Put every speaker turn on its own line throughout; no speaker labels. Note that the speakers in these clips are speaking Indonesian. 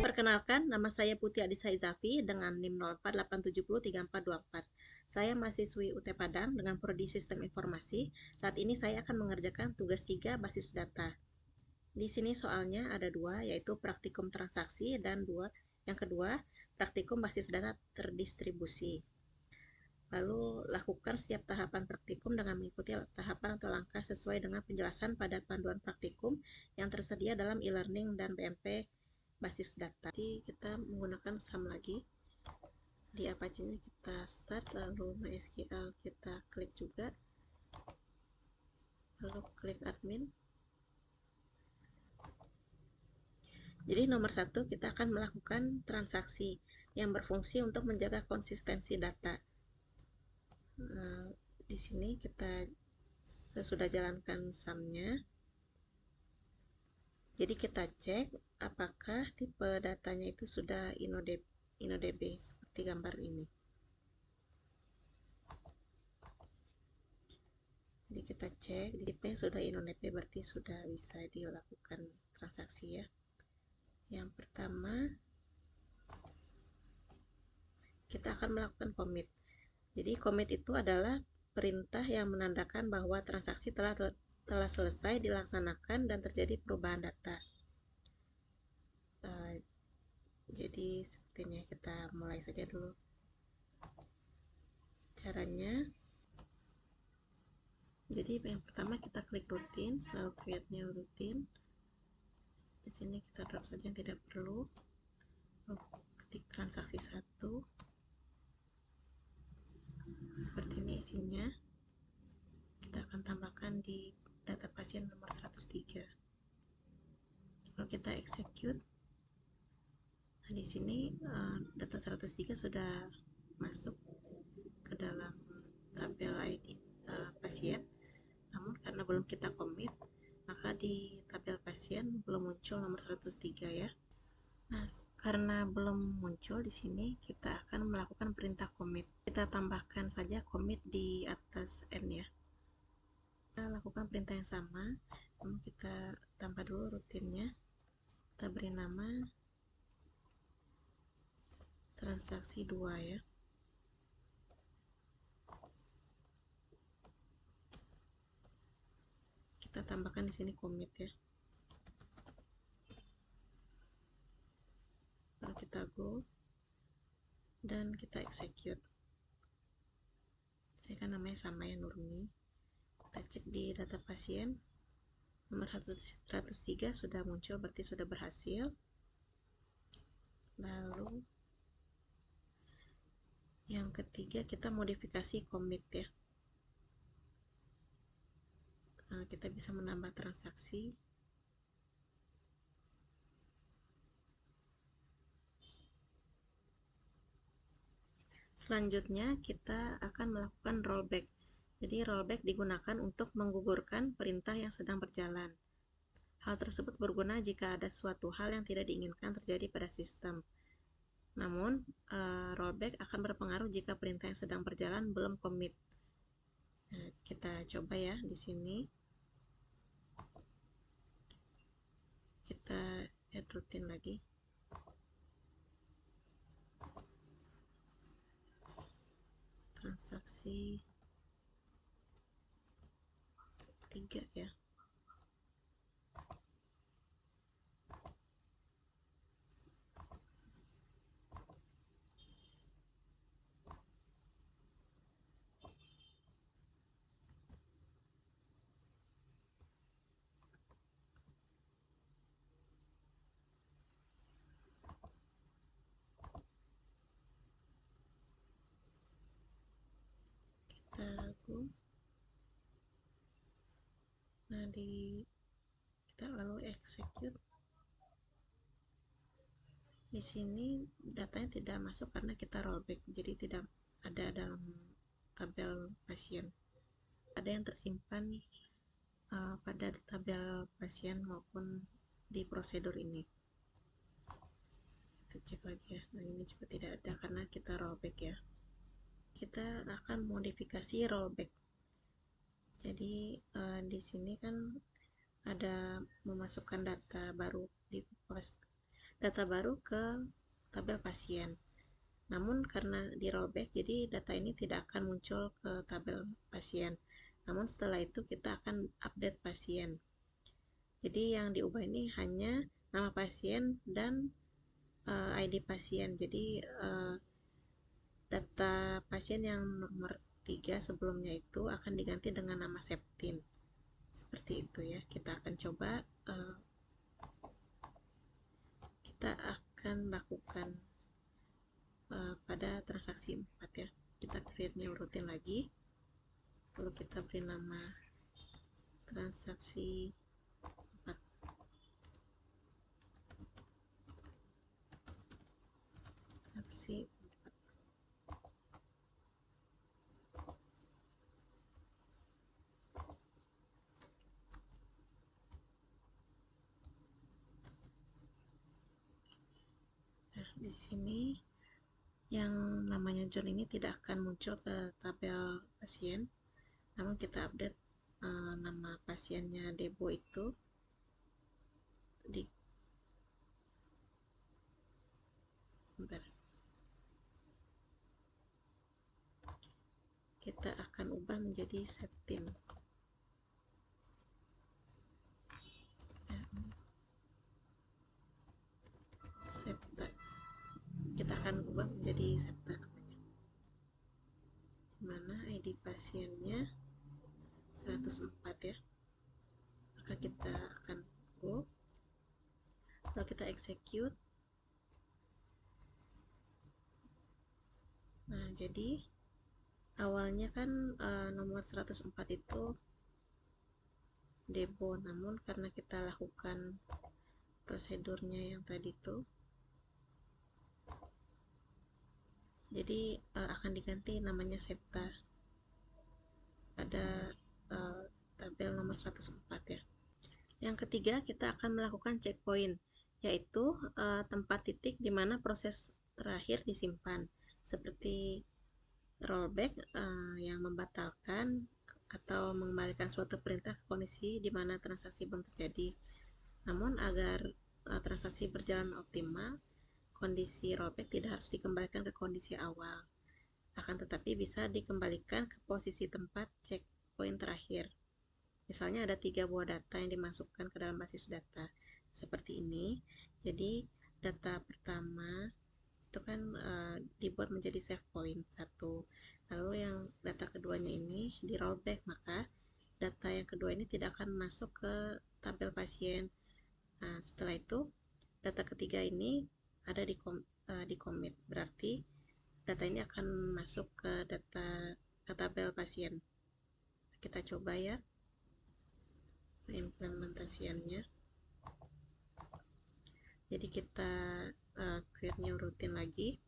Perkenalkan, nama saya Putih Adisa Izafi dengan NIM 048703424. Saya mahasiswi UT Padang dengan Prodi Sistem Informasi. Saat ini saya akan mengerjakan tugas 3 basis data. Di sini soalnya ada dua, yaitu praktikum transaksi dan yang kedua, praktikum basis data terdistribusi. Lalu lakukan setiap tahapan praktikum dengan mengikuti tahapan atau langkah sesuai dengan penjelasan pada panduan praktikum yang tersedia dalam e-learning dan BMP basis data. Jadi kita menggunakan SAM lagi. Di Apache-nya kita start, lalu MySQL kita klik juga, lalu klik admin. Jadi nomor 1 kita akan melakukan transaksi yang berfungsi untuk menjaga konsistensi data. Di sini kita sesudah jalankan SAM-nya, jadi kita cek apakah tipe datanya itu sudah InnoDB seperti gambar ini. Jadi kita cek di tipe yang sudah InnoDB, berarti sudah bisa dilakukan transaksi ya. Yang pertama, kita akan melakukan commit. Jadi commit itu adalah perintah yang menandakan bahwa transaksi telah selesai dilaksanakan dan terjadi perubahan data. Jadi seperti ini, kita mulai saja dulu. Caranya, jadi yang pertama kita klik rutin, selalu create new rutin. Di sini kita drag saja yang tidak perlu. Ketik transaksi 1. Seperti ini isinya. Kita akan tambahkan di data pasien nomor 103. Lalu kita execute. Nah, di sini data 103 sudah masuk ke dalam tabel ID pasien. Namun karena belum kita commit, maka di tabel pasien belum muncul nomor 103 ya. Nah, karena belum muncul di sini, kita akan melakukan perintah commit. Kita tambahkan saja commit di atas N ya. Kita lakukan perintah yang sama, namun kita tambah dulu rutinnya. Kita beri nama transaksi 2 ya. Kita tambahkan di sini commit ya. Lalu kita go dan kita execute. Ini kan namanya sama ya, Nurmi. Kita cek di data pasien nomor 103 sudah muncul, berarti sudah berhasil. Lalu yang ketiga kita modifikasi commit ya. Kita bisa menambah transaksi. Selanjutnya kita akan melakukan rollback. Jadi rollback digunakan untuk menggugurkan perintah yang sedang berjalan. Hal tersebut berguna jika ada suatu hal yang tidak diinginkan terjadi pada sistem. Namun, rollback akan berpengaruh jika perintah yang sedang berjalan belum commit. Nah, kita coba ya di sini. Kita add rutin lagi. Transaksi 3 ya. Nah, kita lalu execute. Di sini datanya tidak masuk karena kita rollback, jadi tidak ada dalam tabel pasien. Ada yang tersimpan pada tabel pasien maupun di prosedur ini. Kita cek lagi ya. Nah, ini juga tidak ada karena kita rollback ya. Kita akan modifikasi rollback. Jadi di sini kan ada memasukkan data baru data baru ke tabel pasien. Namun karena di rollback, jadi data ini tidak akan muncul ke tabel pasien. Namun setelah itu kita akan update pasien. Jadi yang diubah ini hanya nama pasien dan ID pasien. Jadi data pasien yang nomor 3 sebelumnya itu akan diganti dengan nama Septin. Seperti itu ya. Kita akan coba, kita akan lakukan pada transaksi 4 ya. Kita create new routine lagi. Lalu kita beri nama transaksi 4. Transaksi 4. Nah, di sini yang namanya John ini tidak akan muncul ke tabel pasien, namun kita update nama pasiennya Debo itu di bentar. Kita akan ubah menjadi Septin. Septa. Kita akan ubah menjadi Septa namanya. Dimana ID pasiennya 104 ya. Maka kita akan go. Lalu kita execute. Nah, jadi awalnya kan nomor 104 itu Debo, namun karena kita lakukan prosedurnya yang tadi itu, jadi akan diganti namanya Septa pada tabel nomor 104 ya. Yang ketiga, kita akan melakukan checkpoint, yaitu tempat titik di mana proses terakhir disimpan, seperti rollback yang membatalkan atau mengembalikan suatu perintah ke kondisi di mana transaksi belum terjadi. Namun agar transaksi berjalan optimal, kondisi rollback tidak harus dikembalikan ke kondisi awal, akan tetapi bisa dikembalikan ke posisi tempat checkpoint terakhir. Misalnya ada 3 buah data yang dimasukkan ke dalam basis data seperti ini. Jadi data pertama itu kan dibuat menjadi save point 1. Lalu yang data keduanya ini di rollback, maka data yang kedua ini tidak akan masuk ke tabel pasien. Nah, setelah itu data ketiga ini ada di commit, berarti data ini akan masuk ke tabel pasien. Kita coba ya implementasiannya. Jadi kita create new routine lagi.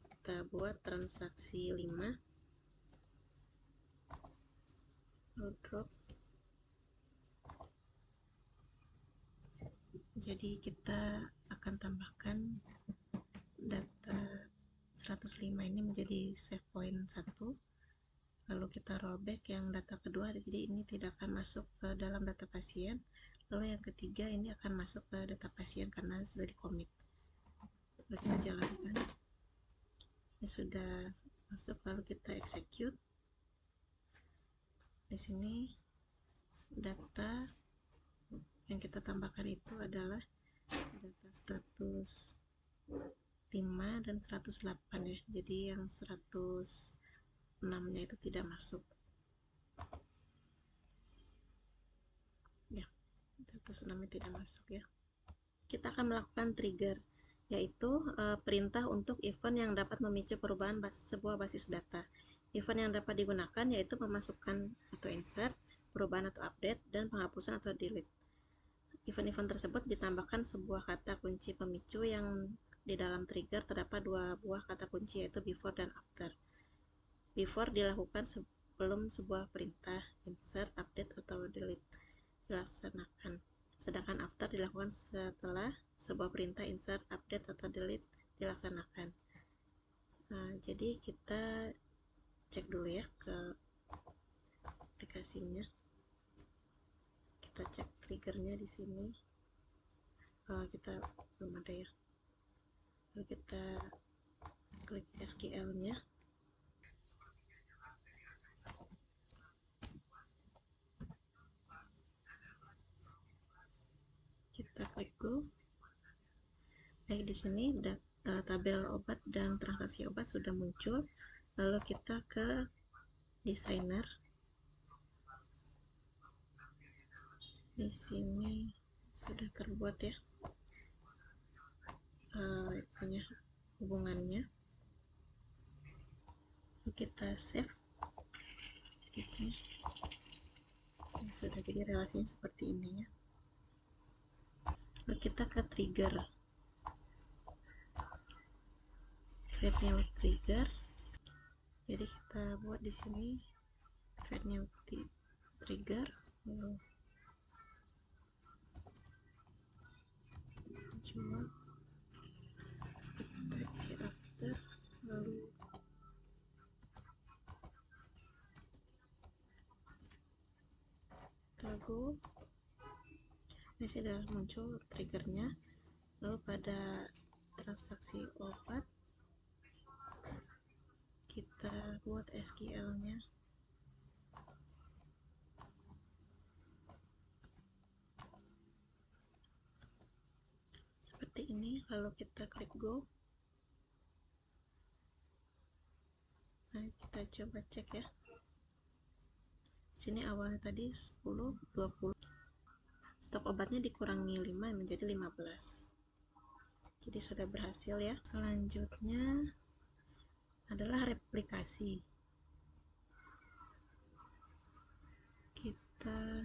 Kita buat transaksi 5. Load drop. Jadi kita akan tambahkan data 105 ini menjadi save point 1. Lalu kita rollback yang data kedua, jadi ini tidak akan masuk ke dalam data pasien. Lalu yang ketiga ini akan masuk ke data pasien karena sudah di commit. Lalu kita jalankan. Ini sudah masuk, lalu kita execute. Di sini data yang kita tambahkan itu adalah data 105 dan 108 ya. Jadi yang 106-nya itu tidak masuk. Ya, 106-nya tidak masuk ya. Kita akan melakukan trigger, yaitu perintah untuk event yang dapat memicu perubahan sebuah basis data. Event yang dapat digunakan yaitu memasukkan atau insert, perubahan atau update, dan penghapusan atau delete. Event-event tersebut ditambahkan sebuah kata kunci pemicu yang di dalam trigger terdapat 2 buah kata kunci, yaitu before dan after. Before dilakukan sebelum sebuah perintah insert, update, atau delete dilaksanakan, sedangkan after dilakukan setelah sebuah perintah insert, update, atau delete dilaksanakan. Nah, jadi kita cek dulu ya ke aplikasinya. Kita cek triggernya di sini. kita belum ada ya. Lalu kita klik SQL nya, kita klik go. Baik, di sini tabel obat dan transaksi obat sudah muncul. Lalu kita ke designer. Di sini sudah terbuat ya itunya, hubungannya. Lalu kita save di sini. Sudah, jadi relasinya seperti ini ya. Lalu kita ke trigger, create new trigger. Jadi kita buat di sini create new trigger. Lalu coba kita isi after, lalu kita go. Ini sudah muncul triggernya. Lalu pada transaksi obat kita buat SQL nya. Seperti ini. Lalu kita klik go. Nah, kita coba cek ya. Sini awalnya tadi 10, 20. Stok obatnya dikurangi 5 menjadi 15. Jadi sudah berhasil ya. Selanjutnya adalah replikasi. Kita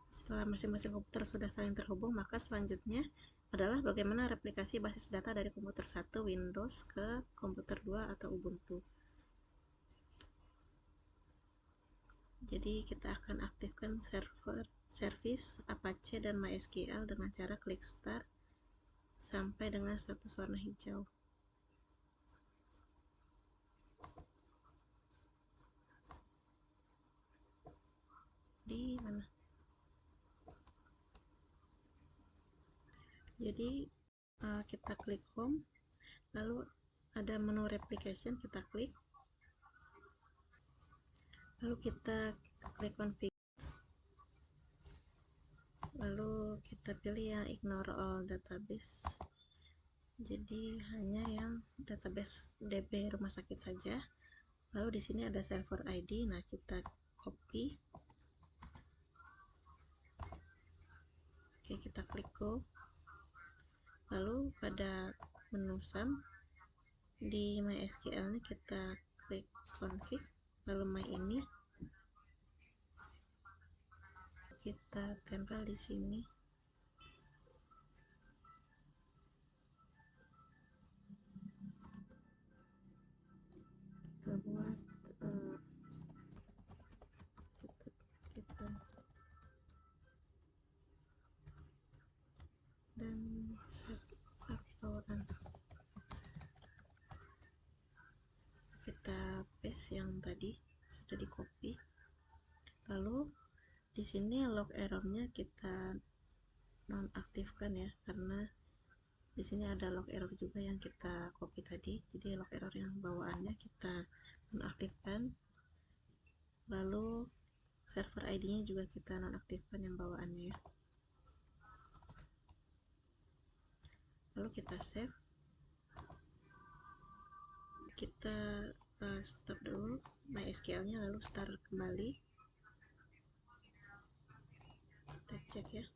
setelah masing-masing komputer sudah saling terhubung, maka selanjutnya adalah bagaimana replikasi basis data dari komputer 1 Windows ke komputer 2 atau Ubuntu. Jadi kita akan aktifkan service Apache dan MySQL dengan cara klik start sampai dengan status warna hijau. Di mana? Jadi kita klik home, lalu ada menu replication, kita klik, lalu kita klik config, lalu kita pilih yang ignore all database. Jadi hanya yang database DB rumah sakit saja. Lalu di sini ada server ID. Nah, kita copy. Oke, kita klik go. Lalu pada menu sum di MySQL ini kita klik config, lalu my ini kita tempel di sini. Kita buat kita dan kita paste yang tadi sudah di copy. Lalu di sini log errornya kita nonaktifkan ya, karena di sini ada log error juga yang kita copy tadi. Jadi log error yang bawaannya kita nonaktifkan. Lalu server ID-nya juga kita nonaktifkan yang bawaannya ya. Lalu kita save. Kita stop dulu MySQL-nya, lalu start kembali. Kita cek ya.